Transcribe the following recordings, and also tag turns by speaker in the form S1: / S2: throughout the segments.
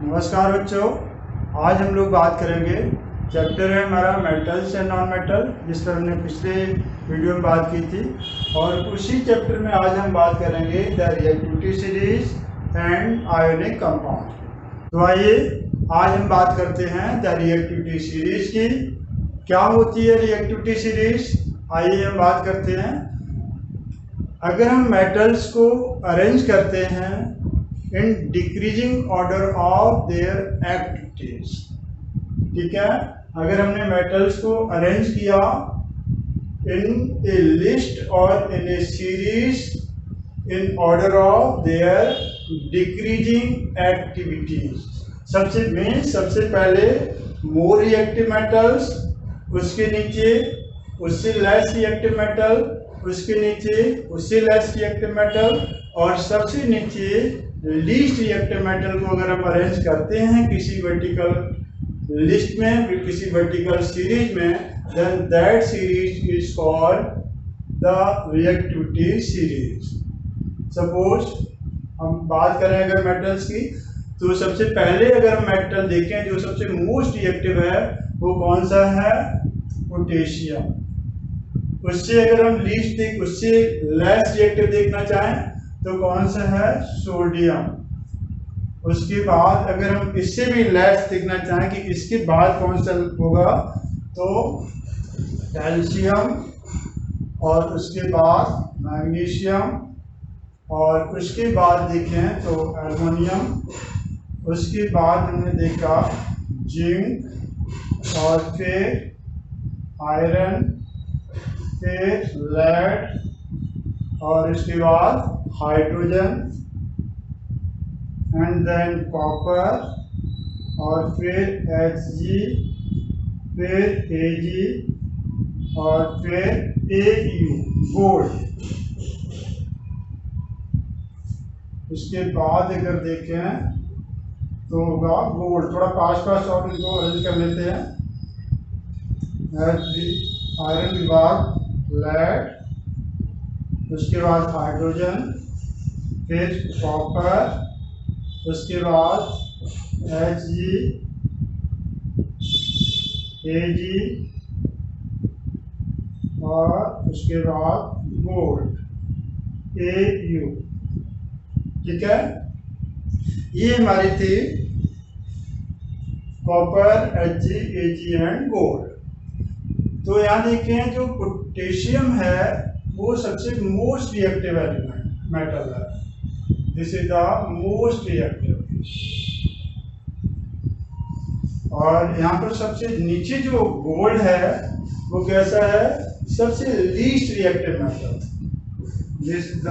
S1: नमस्कार बच्चों, आज हम लोग बात करेंगे। चैप्टर है हमारा मेटल्स एंड नॉन मेटल, जिस पर हमने पिछले वीडियो में बात की थी। और उसी चैप्टर में आज हम बात करेंगे the reactivity series and ionic compound. तो आइए आज हम बात करते हैं द रिएक्टिविटी सीरीज की। क्या होती है रिएक्टिविटी सीरीज, आइए हम बात करते हैं। अगर हम मेटल्स को अरेंज करते हैं in decreasing order of there activities, ठीक है, अगर हमने मेटल्स को अरेंज किया इन ए लिस्ट और in A series in order of their decreasing activities, सबसे पहले मोर रिएक्टिव मेटल्स, उसके नीचे उससे लेस रिएक्टिव मेटल, उसके नीचे उससे लेस रिएक्टिव मेटल, और सबसे नीचे लीस्ट रिएक्टिव मेटल को अगर हम अरेंज करते हैं किसी वर्टिकल लिस्ट में, किसी वर्टिकल सीरीज में, then that series is called the reactivity series. Suppose हम बात करें अगर मेटल्स की, तो सबसे पहले अगर हम मेटल देखें जो सबसे मोस्ट रिएक्टिव है वो कौन सा है? पोटेशियम। उससे अगर हम उससे लेस रिएक्टिव देखना चाहें तो कौन सा है? सोडियम। उसके बाद अगर हम इससे भी लेस देखना चाहें कि इसके बाद कौन सा होगा, तो कैल्शियम, और उसके बाद मैग्नीशियम, और उसके बाद देखें तो एल्युमिनियम, उसके बाद हमने देखा जिंक, और फिर आयरन, फिर लेड, और इसके बाद हाइड्रोजन, एंड देन कॉपर, और फिर Hg, फिर Ag, और फिर Au गोल्ड। इसके बाद अगर देखें तो होगा गोल्ड। थोड़ा पास और इनको अरेंज कर लेते हैं। आयरन के बाद लेड, उसके बाद हाइड्रोजन, फिर कॉपर, उसके बाद Hg, Ag, और उसके बाद गोल्ड Au। ठीक है, ये हमारी थी copper, Hg, Ag and gold. तो यहाँ देखें जो पोटेशियम है वो सबसे मोस्ट रिएक्टिव एलिमेंट मेटल है। This is the most reactive. और यहाँ पर सबसे नीचे जो गोल्ड है वो कैसा है? सबसे least reactive metal. This is the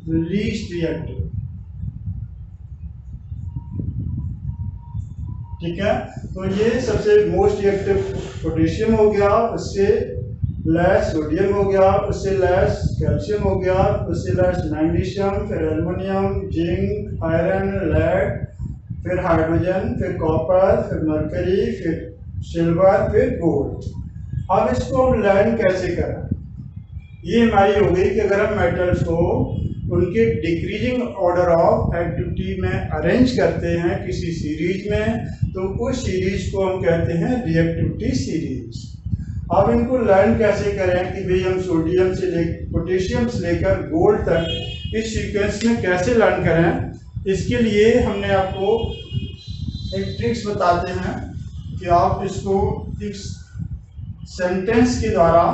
S1: least reactive. ठीक है, तो ये सबसे मोस्ट रिएक्टिव पोटेशियम हो गया, उससे लेस सोडियम हो गया, उससे लेस कैल्शियम हो गया, उससे लेस मैग्नीशियम, फिर एल्युमिनियम, जिंक, आयरन, लेड, फिर हाइड्रोजन, फिर कॉपर, फिर मरकरी, फिर सिल्वर, फिर गोल्ड। अब इसको हम लर्न कैसे करें? ये हमारी हो गई कि अगर हम मेटल्स को उनके डिक्रीजिंग ऑर्डर ऑफ एक्टिविटी में अरेंज करते हैं किसी सीरीज में, तो उस सीरीज को हम कहते हैं रिएक्टिविटी सीरीज। अब इनको लर्न कैसे करें कि भाई हम सोडियम से पोटेशियम से लेकर गोल्ड तक इस सीक्वेंस में कैसे लर्न करें? इसके लिए हमने आपको एक ट्रिक्स बताते हैं कि आप इसको इस सेंटेंस के द्वारा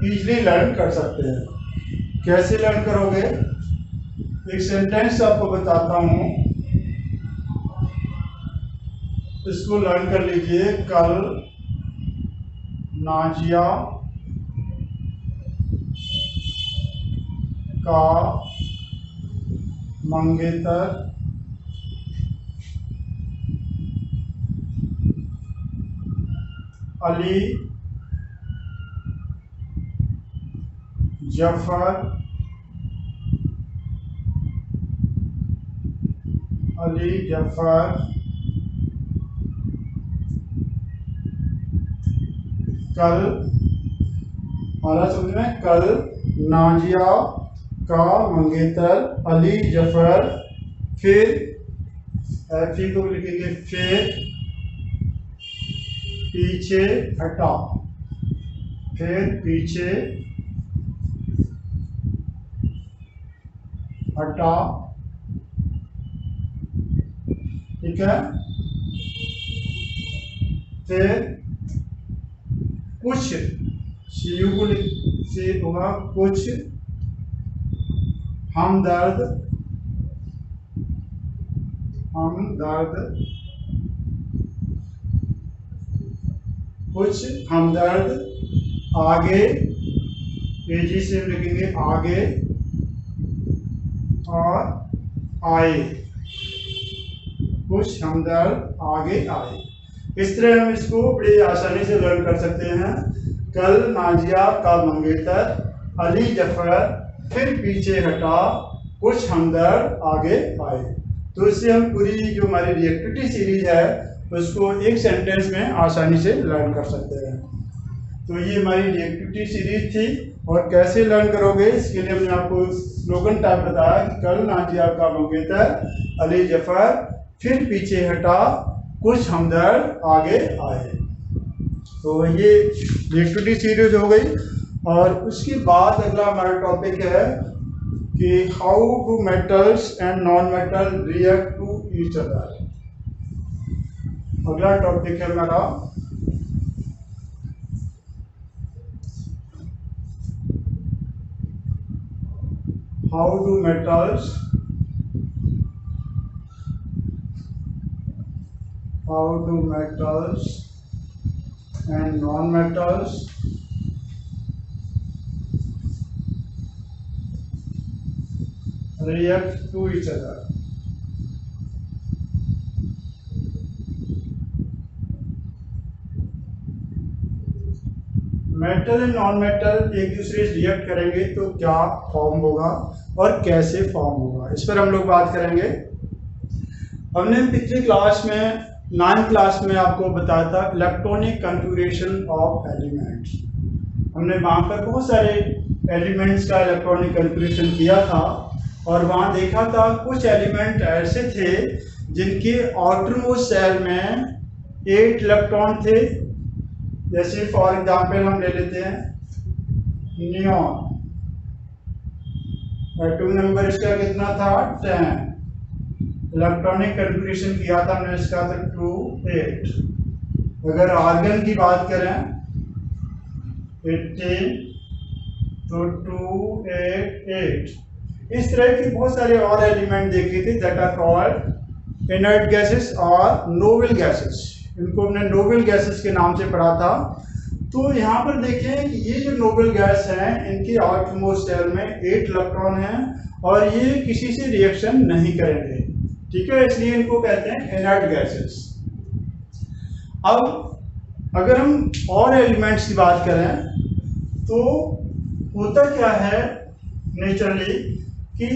S1: इजीली लर्न कर सकते हैं। कैसे लर्न करोगे? एक सेंटेंस आपको बताता हूं, इसको लर्न कर लीजिए। कल नाजिया का मंगेतर अली जफर कल, हमारा समझ में, कल नाजिया का मंगेतर अली जफर, फिर Fe को लिखेंगे फिर पीछे हटा, फिर पीछे हटा, ठीक है। फिर कुछ सीयू को से होगा कुछ हमदर्द कुछ हमदर्द आगे, तेजी से लिखेंगे आगे और आए, कुछ हमदर्द आगे आए। इस तरह हम इसको बड़ी आसानी से लर्न कर सकते हैं। कल नाजिया का मंगेतर अली जफर फिर पीछे हटा, कुछ हमदर्द आगे आए। तो इससे हम पूरी जो हमारी रिएक्टिविटी सीरीज है उसको एक सेंटेंस में आसानी से लर्न कर सकते हैं। तो ये हमारी रिएक्टिविटी सीरीज थी। और कैसे लर्न करोगे इसके लिए हमने आपको स्लोगन टाइप बताया कि कल नाजिया का मंगेतर अली जफर फिर पीछे हटा, कुछ हमदर्द आगे आए। तो ये रिएक्टिविटी सीरीज हो गई। और उसके बाद अगला हमारा टॉपिक है कि how do metals and non metal react to each other. अगला टॉपिक है हमारा how do metals and non-metals react to each other। Metal and non metal एक दूसरे से रिएक्ट करेंगे तो क्या फॉर्म होगा और कैसे फॉर्म होगा, इस पर हम लोग बात करेंगे। हमने पिछली क्लास में 9th क्लास में आपको बताया था इलेक्ट्रॉनिक कॉन्फ़िगरेशन ऑफ एलिमेंट्स। हमने वहाँ पर बहुत सारे एलिमेंट्स का इलेक्ट्रॉनिक कॉन्फ़िगरेशन किया था और वहाँ देखा था कुछ एलिमेंट ऐसे थे जिनके आउटरमोस्ट शेल में 8 इलेक्ट्रॉन थे। जैसे फॉर एग्जांपल हम ले लेते हैं नियॉन, एटॉमिक नंबर इसका कितना था 10। इलेक्ट्रॉनिक कॉन्फ़िगरेशन किया था हमने इसका था 2 8। अगर आर्गन की बात करें 18 तो 2 8 8। इस तरह की बहुत सारे और एलिमेंट देखे थे that are called inert gases और नोबल गैसेस। इनको हमने नोबल गैसेस के नाम से पढ़ा था। तो यहाँ पर देखें कि ये जो नोबल गैस हैं इनके आउटमोस्ट शेल में 8 इलेक्ट्रॉन हैं और ये किसी से रिएक्शन नहीं करेंगे, ठीक है, इसलिए इनको कहते हैं इनर्ट गैसेस। अब अगर हम और एलिमेंट्स की बात करें तो होता क्या है नेचुरली कि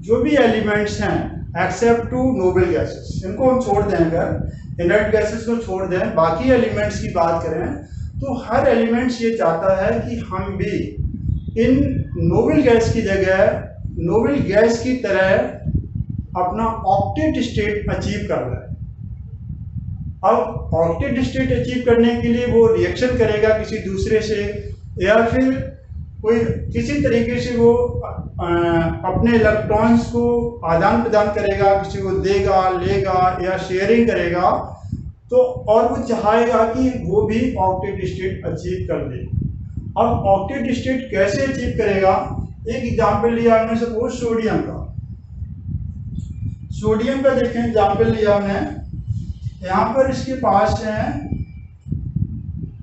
S1: जो भी एलिमेंट्स हैं एक्सेप्ट टू नोबल गैसेस, इनको हम छोड़ दें, अगर इनर्ट गैसेस को छोड़ दें, बाकी एलिमेंट्स की बात करें तो हर एलिमेंट्स ये चाहता है कि हम भी इन नोबल गैस की जगह नोबल गैस की तरह अपना ऑक्टेट स्टेट अचीव कर रहा है। अब ऑक्टेट स्टेट अचीव करने के लिए वो रिएक्शन करेगा किसी दूसरे से या फिर कोई किसी तरीके से वो अपने इलेक्ट्रॉन्स को आदान प्रदान करेगा, किसी को देगा लेगा या शेयरिंग करेगा। तो और वो चाहेगा कि वो भी ऑक्टेट स्टेट अचीव कर ले। अब ऑक्टेट स्टेट कैसे अचीव करेगा, एक एग्जाम्पल लिया हमने सपोज सोडियम का। सोडियम का देखें एग्जाम्पल लिया हमने, यहाँ पर इसके पास है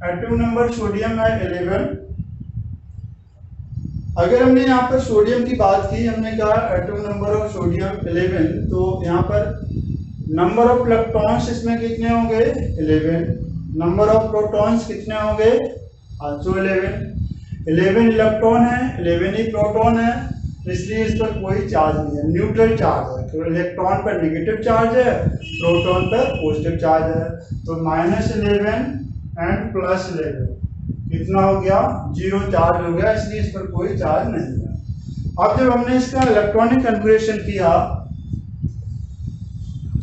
S1: एटॉमिक नंबर सोडियम है 11। अगर हमने यहाँ पर सोडियम की बात की, हमने कहा एटॉमिक नंबर ऑफ सोडियम 11, तो यहाँ पर नंबर ऑफ इलेक्ट्रॉन्स इसमें कितने होंगे 11, नंबर ऑफ प्रोटॉन्स कितने होंगे आल्सो 11 इलेक्ट्रॉन है 11 ही प्रोटॉन है, इसलिए इस पर कोई चार्ज नहीं है, न्यूट्रल चार्ज है। तो इलेक्ट्रॉन पर नेगेटिव चार्ज है, प्रोटॉन पर पॉजिटिव चार्ज है। तो -11 एंड +11 कितना हो गया 0 चार्ज हो गया, इसलिए इस पर कोई चार्ज नहीं है। अब जब हमने इसका इलेक्ट्रॉनिक कॉन्फ़िगरेशन किया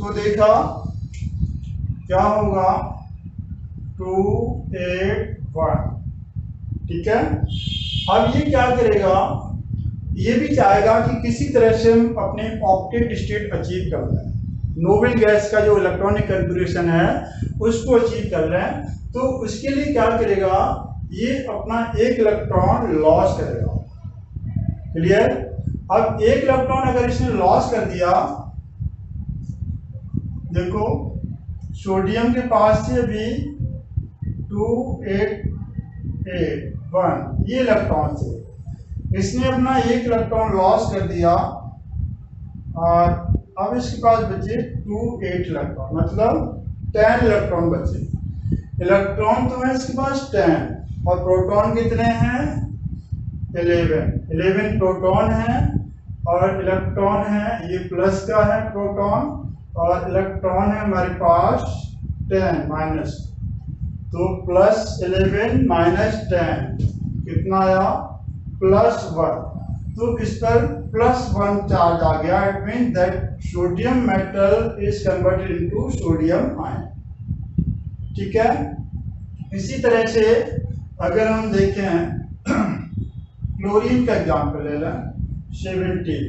S1: तो देखा क्या होगा 2 8 1। ठीक है, अब ये क्या करेगा, ये भी चाहेगा कि किसी तरह से हम अपने ऑक्टेट स्टेट अचीव कर लें, नोबेल गैस का जो इलेक्ट्रॉनिक कन्फिगरेशन है उसको अचीव कर लें। तो उसके लिए क्या करेगा, ये अपना एक इलेक्ट्रॉन लॉस करेगा। क्लियर। अब एक इलेक्ट्रॉन अगर इसने लॉस कर दिया, देखो सोडियम के पास से भी 2 8 8 1 ये इलेक्ट्रॉन से इसने अपना एक इलेक्ट्रॉन लॉस कर दिया, और अब इसके पास बचे 2 8 इलेक्ट्रॉन, मतलब 10 इलेक्ट्रॉन बचे। इलेक्ट्रॉन तो है इसके पास 10 और प्रोटॉन कितने हैं 11 प्रोटॉन है, और इलेक्ट्रॉन है ये प्लस का है प्रोटॉन, और इलेक्ट्रॉन है हमारे पास 10 माइनस। तो प्लस 11 माइनस 10 कितना आया +1। तो इस पर +1 चार्ज आ गया। It mean that sodium metal is converted into sodium ion. ठीक है, इसी तरह से अगर हम देखें क्लोरीन का एग्जाम्पल ले लें 17,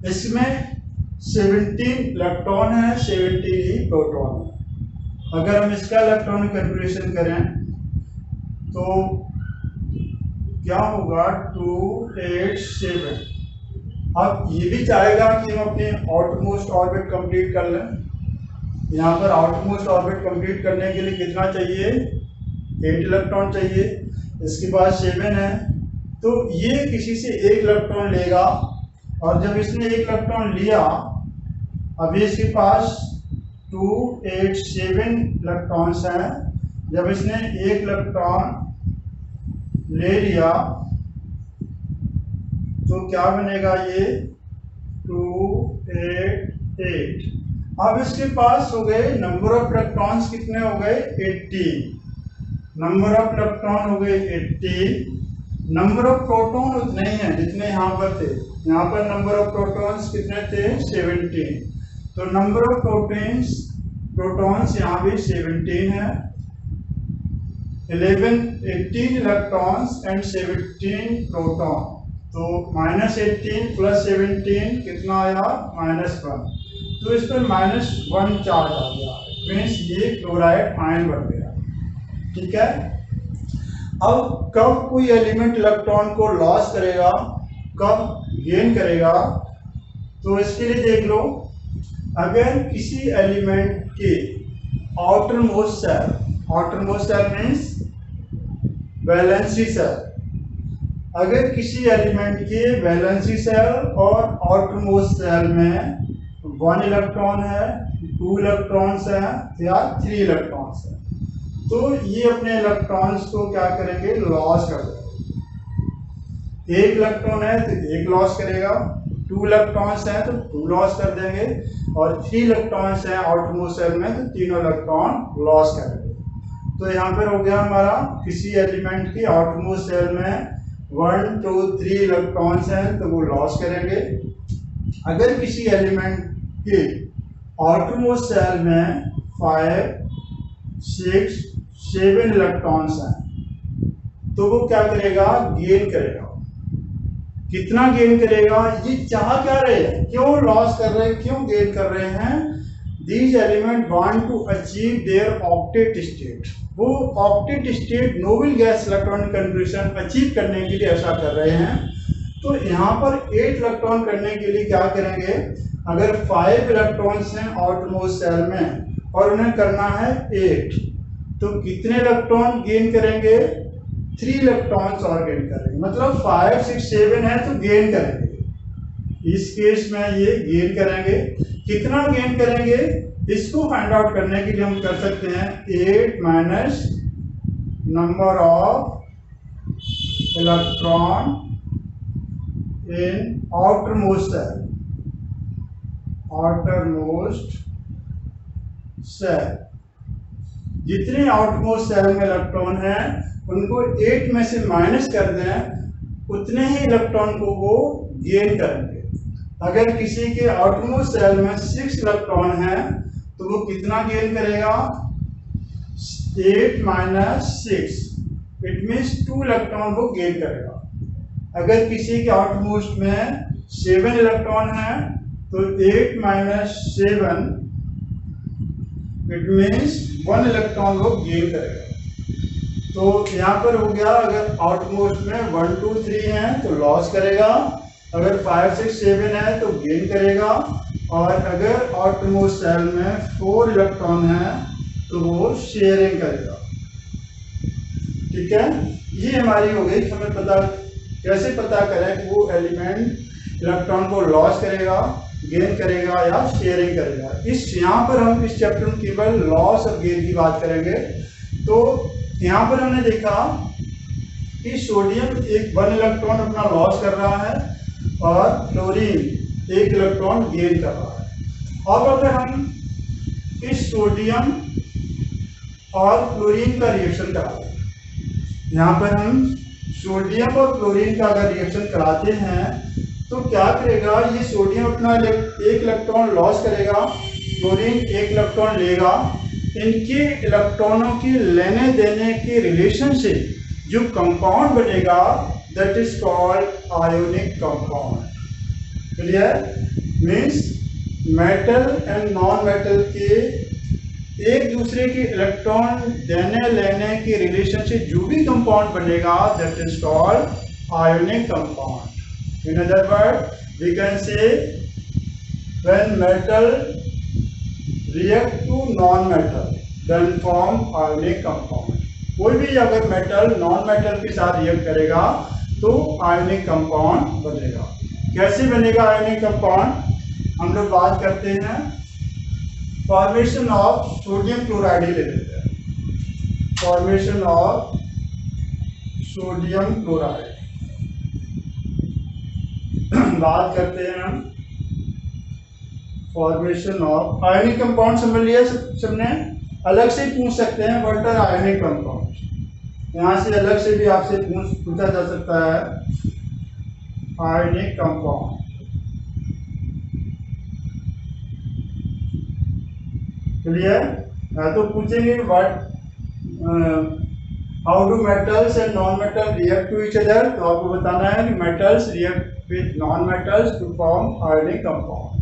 S1: इसमें 17 इलेक्ट्रॉन है, 17 ही प्रोटॉन है। अगर हम इसका इलेक्ट्रॉनिक कन्फिगरेशन करें तो क्या होगा 2 8 7। अब ये भी चाहेगा कि हम अपने आउटमोस्ट ऑर्बिट कंप्लीट कर लें। यहाँ पर आउटमोस्ट ऑर्बिट कंप्लीट करने के लिए कितना चाहिए 8 इलेक्ट्रॉन चाहिए, इसके बाद 7 है। तो ये किसी से एक इलेक्ट्रॉन लेगा, और जब इसने एक इलेक्ट्रॉन लिया, अभी इसके पास 2 8 7 इलेक्ट्रॉन्स हैं। जब इसने एक इलेक्ट्रॉन ले लिया तो क्या बनेगा ये 2 8 8। अब इसके पास हो गए नंबर ऑफ इलेक्ट्रॉन्स कितने हो गए 18। नंबर ऑफ इलेक्ट्रॉन हो गए 18। नंबर ऑफ प्रोटॉन उतने ही हैं जितने यहाँ पर थे। यहाँ पर नंबर ऑफ प्रोटॉन्स कितने थे 17। तो नंबर ऑफ प्रोटॉन्स यहाँ भी 17 है। 18 इलेक्ट्रॉन्स एंड 17 प्रोटॉन। तो -18 + 17 कितना आया -1। तो इस पर -1 चार्ज आ गया, मीन्स ये क्लोराइड आयन बन गया। ठीक है, अब कब कोई एलिमेंट इलेक्ट्रॉन को लॉस करेगा, कब गेन करेगा, तो इसके लिए देख लो। अगर किसी एलिमेंट के outer most shell means valency shell, अगर किसी एलिमेंट के वैलेंसी सेल और आउटर मोस्ट सेल में 1 इलेक्ट्रॉन है, 2 इलेक्ट्रॉन्स है या 3 इलेक्ट्रॉन्स है, तो ये अपने इलेक्ट्रॉन्स को क्या करेंगे लॉस कर देंगे। 1 इलेक्ट्रॉन है तो 1 लॉस करेगा, 2 इलेक्ट्रॉन्स हैं तो 2 लॉस कर देंगे, और 3 इलेक्ट्रॉन्स हैं आउटर मोस्ट सेल में तो तीनों इलेक्ट्रॉन लॉस करेंगे। तो यहाँ पर हो गया हमारा किसी एलिमेंट की आउटर मोस्ट सेल में 1 2 3 इलेक्ट्रॉन्स हैं तो वो लॉस करेंगे। अगर किसी एलिमेंट के आउटर मोस्ट सेल में 5 6 7 इलेक्ट्रॉन्स हैं तो वो क्या करेगा गेन करेगा। कितना गेन करेगा, ये चाह क्या रहे हैं, क्यों लॉस कर रहे हैं, क्यों गेन कर रहे हैं। These element want to achieve their octet state. वो octet state noble gas electronic configuration achieve करने के लिए ऐसा कर रहे हैं। तो यहाँ पर 8 इलेक्ट्रॉन करने के लिए क्या करेंगे, अगर 5 इलेक्ट्रॉन्स हैं आउटर मोस्ट सेल में और उन्हें करना है 8, तो कितने इलेक्ट्रॉन गेन करेंगे 3 इलेक्ट्रॉन्स और गेन करेंगे, मतलब 5 6 7 है तो गेन करेंगे। इस केस में ये गेन करेंगे। कितना गेन करेंगे इसको फाइंड आउट करने के लिए हम कर सकते हैं 8 minus number of electron in outer most shell. जितने आउटर मोस्ट सेल में इलेक्ट्रॉन है उनको 8 में से माइनस कर दें, उतने ही इलेक्ट्रॉन को वो गेन करेंगे। अगर किसी के आउटरमोस्ट शेल में 6 इलेक्ट्रॉन है तो वो कितना गेन करेगा? 8 माइनस 6, इट मीन्स 2 इलेक्ट्रॉन वो गेन करेगा। अगर किसी के आउटरमोस्ट में 7 इलेक्ट्रॉन है तो 8 माइनस 7, इट मीन्स 1 इलेक्ट्रॉन वो गेन करेगा। तो यहाँ पर हो गया, अगर आउटमोस्ट में 1 2 3 है तो लॉस करेगा, अगर 5 6 7 है तो गेन करेगा, और अगर आउटमोस्ट सेल में 4 इलेक्ट्रॉन है तो वो शेयरिंग करेगा। ठीक है, ये हमारी हो गई। हमें पता कैसे पता करें कि वो एलिमेंट इलेक्ट्रॉन को लॉस करेगा, गेन करेगा या शेयरिंग करेगा। इस यहाँ पर हम इस चैप्टर में केवल लॉस और गेन की बात करेंगे। तो यहाँ पर हमने देखा कि सोडियम 1 इलेक्ट्रॉन अपना लॉस कर रहा है और क्लोरीन 1 इलेक्ट्रॉन गेन कर रहा है। अब अगर हम इस सोडियम और क्लोरीन का रिएक्शन कराते हैं, यहाँ पर हम सोडियम और क्लोरीन का अगर रिएक्शन कराते हैं तो क्या करेगा? ये सोडियम अपना 1 इलेक्ट्रॉन लॉस करेगा, क्लोरीन 1 इलेक्ट्रॉन लेगा। इनके इलेक्ट्रॉनों की लेने देने के रिलेशन से जो कंपाउंड बनेगा that is called ionic compound. Clear? Means metal and non metal के एक दूसरे के इलेक्ट्रॉन देने लेने के रिलेशन से जो भी कंपाउंड बनेगा that is called ionic compound. In other word we can say when metal react to non-metal then form ionic compound। कोई भी अगर मेटल नॉन मेटल के साथ रिएक्ट करेगा तो आयोनिक कंपाउंड बनेगा। कैसे बनेगा आयोनिक कंपाउंड? हम लोग बात करते हैं फॉर्मेशन ऑफ सोडियम क्लोराइड ले लेते हैं। फॉर्मेशन ऑफ सोडियम क्लोराइड बात करते हैं हम। फॉर्मेशन ऑफ आयोनिक कंपाउंड समझ लिया सबने। अलग से पूछ सकते हैं व्हाट आर आयोनिक कंपाउंड, यहाँ से अलग से भी आपसे पूछा जा सकता है आयोनिक कंपाउंड। क्लियर? तो पूछेंगे what how do metals and non metal react to each other, तो आपको बताना है कि metals react with non metals to form ionic compound.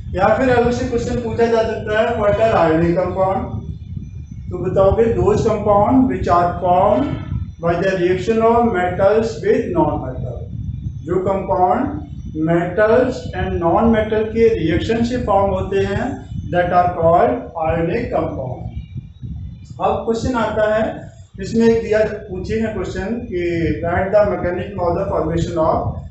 S1: या फिर अलग से क्वेश्चन पूछा जा सकता है व्हाट आर आयोनिक कंपाउंड, तो बताओगे those compound which are form by the reaction of metals with non metal. जो compound metals and non metal के रिएक्शन से फॉर्म होते हैं that are called ionic compound. अब क्वेश्चन आता है, इसमें एक दिया पूछे हैं क्वेश्चन कि write the mechanism of the formation of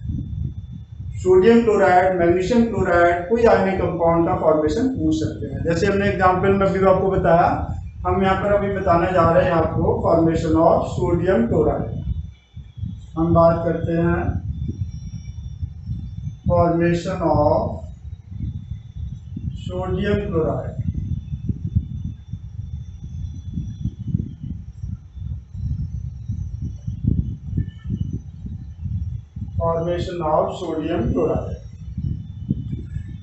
S1: sodium chloride, magnesium chloride, कोई आयोनिक कंपाउंड का फॉर्मेशन पूछ सकते हैं। जैसे हमने एग्जांपल में भी आपको बताया, हम यहाँ पर अभी बताने जा रहे हैं आपको फॉर्मेशन ऑफ सोडियम क्लोराइड। हम बात करते हैं formation of sodium chloride. Formation of sodium chloride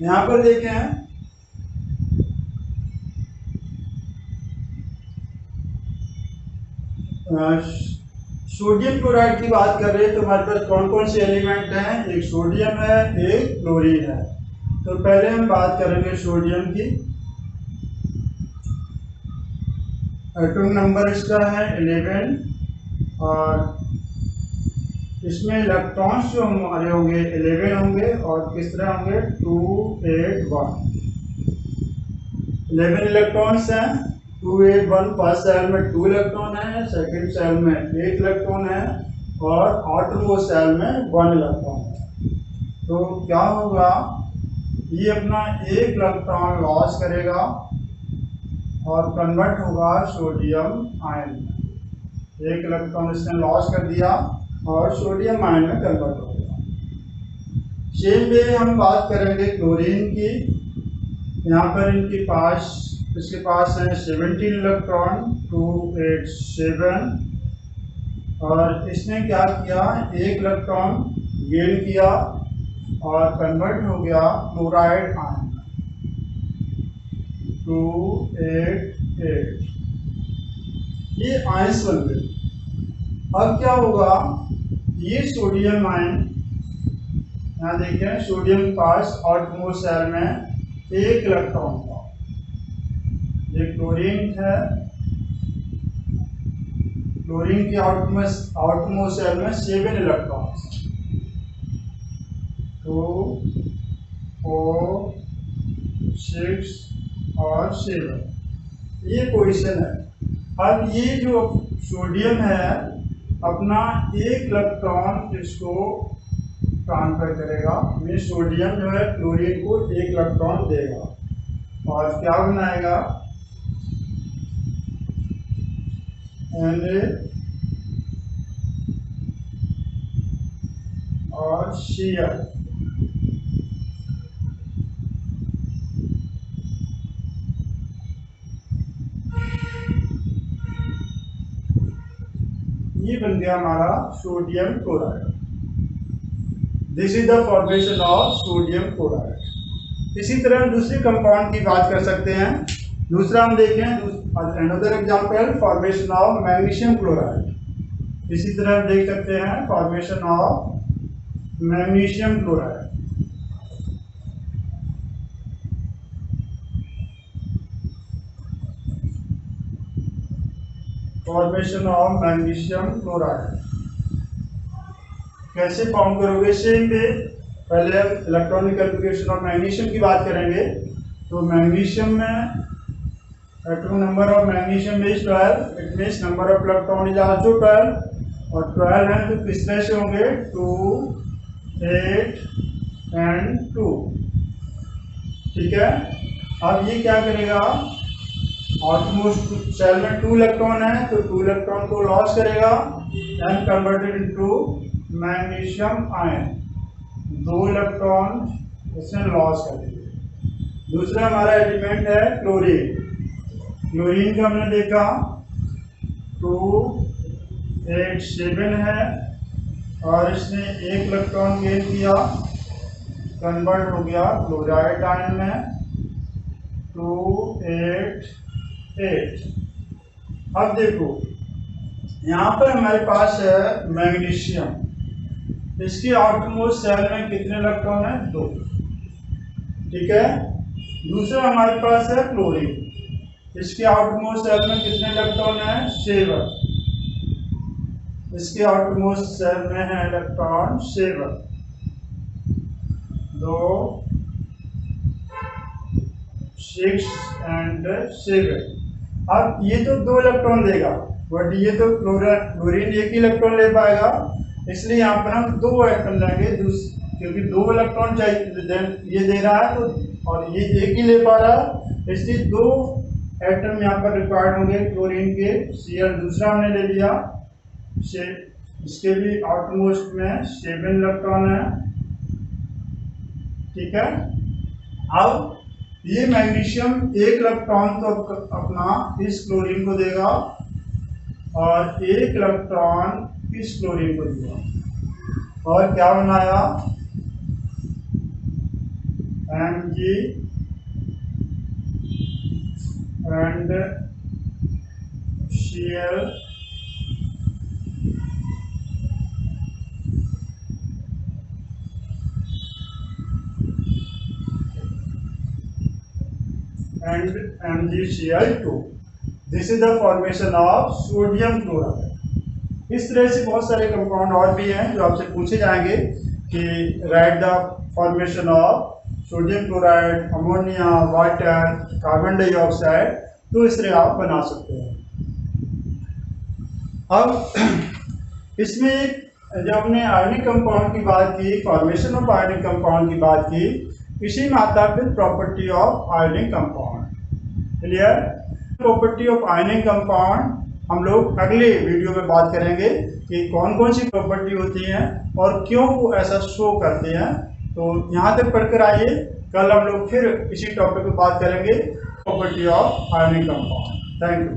S1: यहाँ पर देखें, सोडियम क्लोराइड की बात कर रहे हैं तो हमारे पास कौन कौन से एलिमेंट हैं? एक सोडियम है, एक क्लोरीन है। तो पहले हम बात करेंगे सोडियम की। एटॉमिक नंबर इसका है 11 और इसमें इलेक्ट्रॉन्स जो हमारे होंगे 11 होंगे और किस तरह होंगे 2 8 1। 11 इलेक्ट्रॉन्स हैं, 2 8 1। फर्स्ट सेल में 2 इलेक्ट्रॉन है, सेकंड सेल में 8 इलेक्ट्रॉन है और आउटरमोस्ट सेल में 1 इलेक्ट्रॉन है। तो क्या होगा, ये अपना 1 इलेक्ट्रॉन लॉस करेगा और कन्वर्ट होगा सोडियम आयन में। 1 इलेक्ट्रॉन इसने लॉस कर दिया और सोडियम आयन में कन्वर्ट हो गया। सेम वे हम बात करेंगे क्लोरीन की। यहाँ पर इसके पास है 17 इलेक्ट्रॉन, 2 8 7 और इसने क्या किया, 1 इलेक्ट्रॉन गेन किया और कन्वर्ट हो गया क्लोराइड आयन 288। ये आयंस बन गए। अब क्या होगा, ये सोडियम आयन, यहाँ देखें सोडियम के पास आउटमोस्ट शेल में 1 इलेक्ट्रॉन था, ये क्लोरीन है, क्लोरीन की आउटमोस्ट शेल में 7 इलेक्ट्रॉन, 2 4 6 और 7, ये पोजीशन है। अब ये जो सोडियम है अपना 1 इलेक्ट्रॉन इसको ट्रांसफर करेगा, ये सोडियम जो है क्लोरीन को 1 इलेक्ट्रॉन देगा और क्या बनाएगा, Na और Cl। ये बन गया हमारा sodium chloride. This is the formation of sodium chloride. इसी तरह हम दूसरे कंपाउंड की बात कर सकते हैं। दूसरा हम देखें another example formation of magnesium chloride. इसी तरह हम देख सकते हैं formation of magnesium chloride. Formation of magnesium chloride कैसे फॉर्म करोगे, सेम वे। पहले हम इलेक्ट्रॉनिक कॉन्फ़िगरेशन ऑफ मैग्नीशियम की बात करेंगे। तो मैग्नीशियम में atomic number of magnesium is 12, it means number of electron is also 12 और 12 है तो किस तरह से होंगे 2 8 एंड 2। ठीक है, अब ये क्या करेगा, ऑलमोस्ट सेल में 2 इलेक्ट्रॉन है तो 2 इलेक्ट्रॉन को लॉस करेगा and converted into magnesium ion, 2 electron इसमें लॉस कर देंगे। दूसरा हमारा एलिमेंट है क्लोरीन। क्लोरीन का हमने देखा 287 है और इसने 1 इलेक्ट्रॉन गेन किया, कन्वर्ट हो गया क्लोराइड आयन में 288। अब देखो यहाँ पर हमारे पास है मैग्नीशियम, इसकी आउटमोस्ट सेल में कितने इलेक्ट्रॉन है 2। ठीक है, दूसरा हमारे पास है क्लोरीन, इसके आउटमोस्ट सेल में कितने इलेक्ट्रॉन है 7, इसके आउटमोस्ट सेल में है इलेक्ट्रॉन 7, 2 6 एंड 7। अब ये तो 2 इलेक्ट्रॉन देगा बट ये तो क्लोरीन 1 ही इलेक्ट्रॉन ले पाएगा, इसलिए यहाँ पर हम 2 एटम लेंगे क्योंकि 2 इलेक्ट्रॉन चाहिए ये दे रहा है तो और ये 1 ही ले पा रहा है, इसलिए 2 एटम यहाँ पर रिक्वायर्ड होंगे क्लोरीन के। Cl दूसरा हमने ले लिया, इसके भी आउटमोस्ट में 7 इलेक्ट्रॉन है। ठीक है, अब ये मैग्नीशियम 1 इलेक्ट्रॉन तो अपना इस क्लोरीन को देगा और 1 इलेक्ट्रॉन इस क्लोरीन को देगा और क्या बनाया Mg and Cl and MgCl2। This is the formation of sodium chloride. इस तरह से बहुत सारे कंपाउंड और भी हैं जो आपसे पूछे जाएंगे कि write the formation of sodium chloride, ammonia, water, carbon dioxide, तो इस तरह आप बना सकते हैं। अब इसमें जब हमने आयनिक कंपाउंड की बात की, फॉर्मेशन ऑफ आयनिक कंपाउंड की बात की, इसी में आता है property of ionic compound. Clear, property of ionic compound हम लोग अगले वीडियो में बात करेंगे कि कौन कौन सी प्रॉपर्टी होती हैं और क्यों वो ऐसा शो करते हैं। तो यहाँ तक पढ़कर आइए, कल हम लोग फिर इसी टॉपिक पे बात करेंगे, property of ionic compound. Thank you.